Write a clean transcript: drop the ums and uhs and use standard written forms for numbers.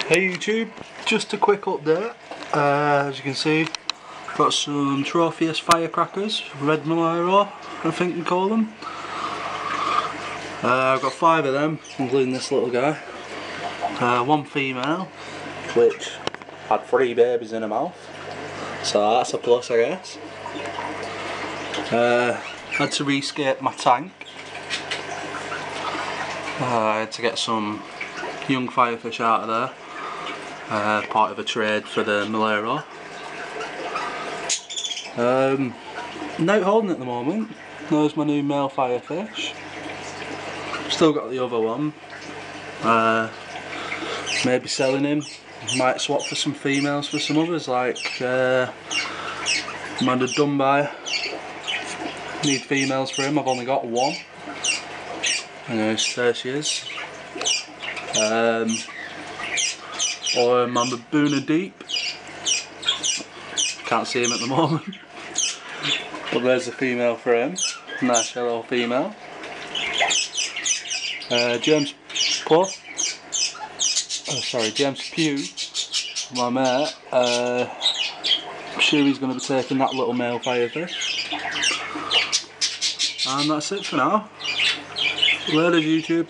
Hey YouTube, just a quick update. As you can see, got some tropheus firecrackers, red Malero, I think we call them. I've got 5 of them, including this little guy. One female, which had 3 babies in her mouth, so that's a plus, I guess. Had to rescape my tank. I had to get some young firefish out of there. Part of a trade for the Malero. Not holding at the moment. There's my new male firefish. Still got the other one. Maybe selling him. Might swap for some females for some others, like Amanda Dunbar. Need females for him. I've only got one. Anyways, there she is. Or my Maboona Deep. Can't see him at the moment. But there's a female for him. Nice yellow female. James Pugh, my mate. I'm sure he's going to be taking that little male firefish. And that's it for now. Later YouTube.